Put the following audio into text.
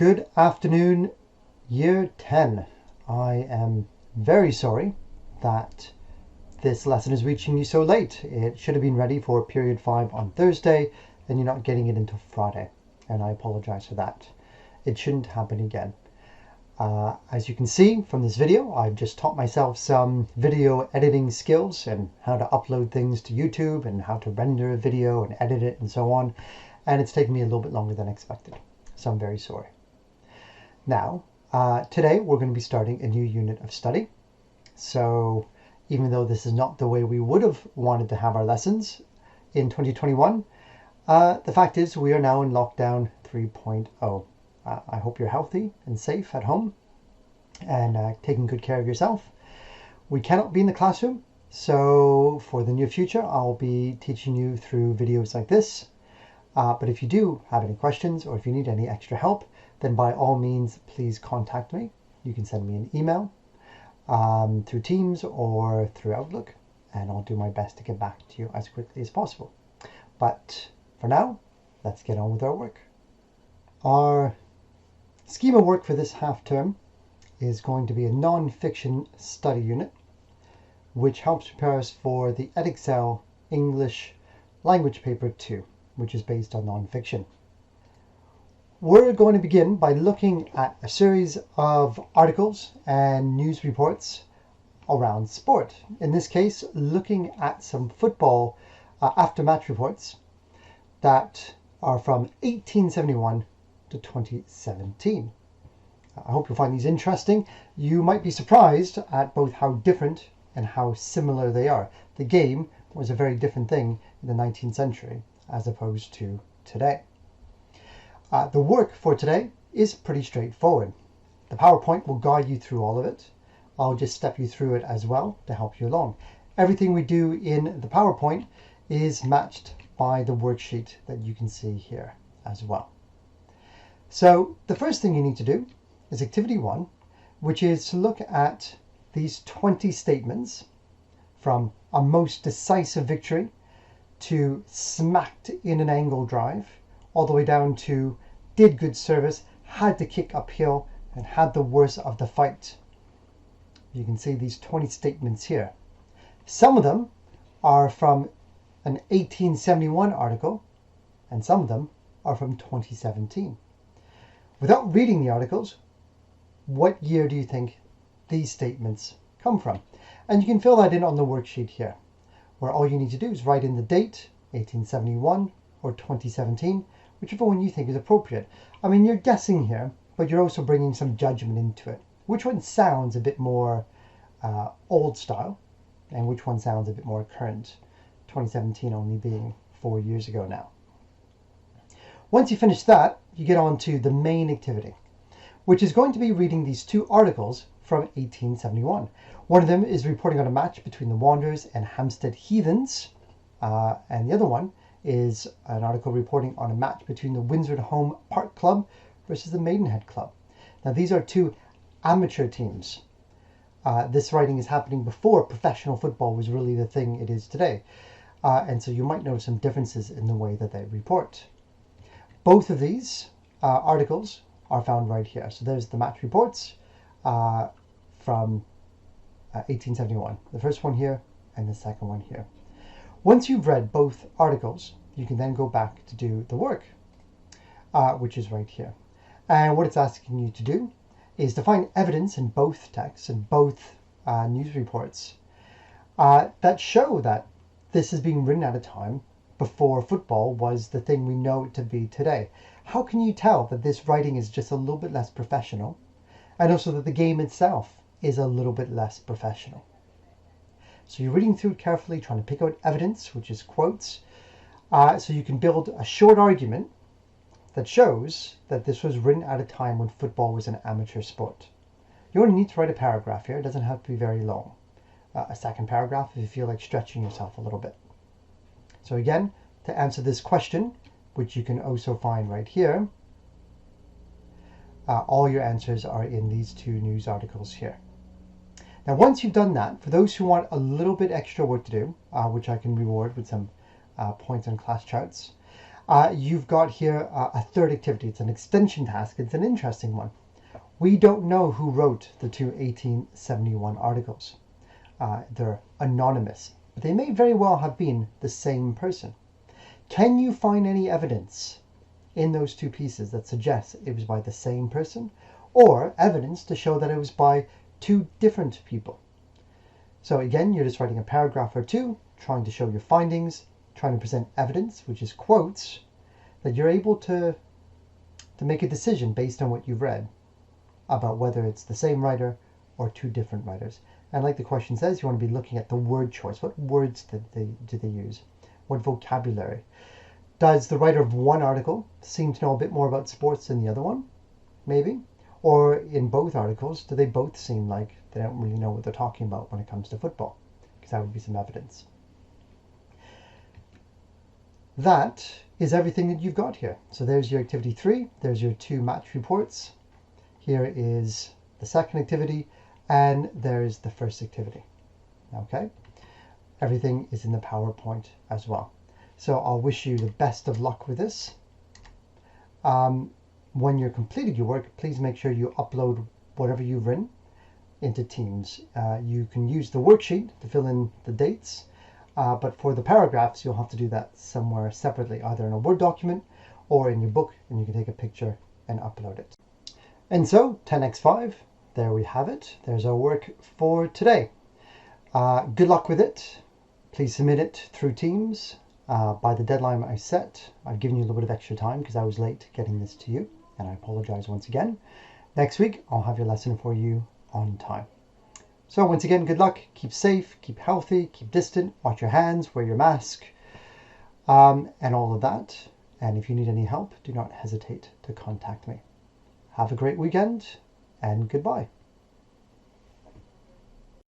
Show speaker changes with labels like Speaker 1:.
Speaker 1: Good afternoon, Year 10. I am very sorry that this lesson is reaching you so late. It should have been ready for period 5 on Thursday, and you're not getting it until Friday. And I apologize for that. It shouldn't happen again. As you can see from this video, I've just taught myself some video editing skills and how to upload things to YouTube and how to render a video and edit it and so on. And it's taken me a little bit longer than expected. So I'm very sorry. Now, today we're going to be starting a new unit of study. So even though this is not the way we would have wanted to have our lessons in 2021, the fact is we are now in lockdown 3.0. I hope you're healthy and safe at home and taking good care of yourself. We cannot be in the classroom, so for the near future I'll be teaching you through videos like this. But if you do have any questions or if you need any extra help, then by all means please contact me. You can send me an email through Teams or through Outlook, and I'll do my best to get back to you as quickly as possible. But for now, let's get on with our work. Our scheme of work for this half term is going to be a non-fiction study unit, which helps prepare us for the Edexcel English Language Paper 2, which is based on non-fiction. We're going to begin by looking at a series of articles and news reports around sport. In this case, looking at some football after-match reports that are from 1871 to 2017. I hope you'll find these interesting. You might be surprised at both how different and how similar they are. The game was a very different thing in the 19th century as opposed to today. The work for today is pretty straightforward. The PowerPoint will guide you through all of it. I'll just step you through it as well to help you along. Everything we do in the PowerPoint is matched by the worksheet that you can see here as well. So the first thing you need to do is activity 1, which is to look at these 20 statements from a most decisive victory to smacked in an angle drive, all the way down to did good service, had to kick uphill, and had the worst of the fight. You can see these 20 statements here. Some of them are from an 1871 article, and some of them are from 2017. Without reading the articles, what year do you think these statements come from? And you can fill that in on the worksheet here, where all you need to do is write in the date, 1871 or 2017, whichever one you think is appropriate. I mean, you're guessing here, but you're also bringing some judgment into it. Which one sounds a bit more old style, and which one sounds a bit more current, 2017 only being 4 years ago now. Once you finish that, you get on to the main activity, which is going to be reading these two articles from 1871. One of them is reporting on a match between the Wanderers and Hampstead Heathens, and the other one is an article reporting on a match between the Windsor Home Park Club versus the Maidenhead Club. Now these are two amateur teams. This writing is happening before professional football was really the thing it is today. And so you might notice some differences in the way that they report. Both of these articles are found right here. So there's the match reports from 1871. The first one here and the second one here. Once you've read both articles, you can then go back to do the work, which is right here. And what it's asking you to do is to find evidence in both texts and both news reports that show that this is being written at a time before football was the thing we know it to be today. How can you tell that this writing is just a little bit less professional, and also that the game itself is a little bit less professional? So you're reading through it carefully, trying to pick out evidence, which is quotes, so you can build a short argument that shows that this was written at a time when football was an amateur sport. You only need to write a paragraph here. It doesn't have to be very long. A second paragraph if you feel like stretching yourself a little bit. So again, to answer this question, which you can also find right here, all your answers are in these two news articles here. Now, once you've done that, for those who want a little bit extra work to do, which I can reward with some points on class charts, You've got here a third activity. It's an extension task. It's an interesting one. We don't know who wrote the two 1871 articles. They're anonymous, but they may very well have been the same person. Can you find any evidence in those two pieces that suggests it was by the same person, or evidence to show that it was by two different people? So again, you're just writing a paragraph or two, trying to show your findings, trying to present evidence, which is quotes, that you're able to make a decision based on what you've read about whether it's the same writer or two different writers. And like the question says, you want to be looking at the word choice. What words do they use? What vocabulary? Does the writer of one article seem to know a bit more about sports than the other one? Maybe. Or in both articles, do they both seem like they don't really know what they're talking about when it comes to football? Because that would be some evidence. That is everything that you've got here. So there's your activity 3. There's your 2 match reports. Here is the second activity, and there's the first activity. Okay? Everything is in the PowerPoint as well. So I'll wish you the best of luck with this. When you're completed your work, please make sure you upload whatever you've written into Teams. You can use the worksheet to fill in the dates, but for the paragraphs, you'll have to do that somewhere separately, either in a Word document or in your book, and you can take a picture and upload it. And so, 10x5, there we have it. There's our work for today. Good luck with it. Please submit it through Teams by the deadline I set. I've given you a little bit of extra time because I was late getting this to you, and I apologize once again. Next week, I'll have your lesson for you on time. So once again, good luck. Keep safe, keep healthy, keep distant, watch your hands, wear your mask, and all of that. And if you need any help, do not hesitate to contact me. Have a great weekend, and goodbye.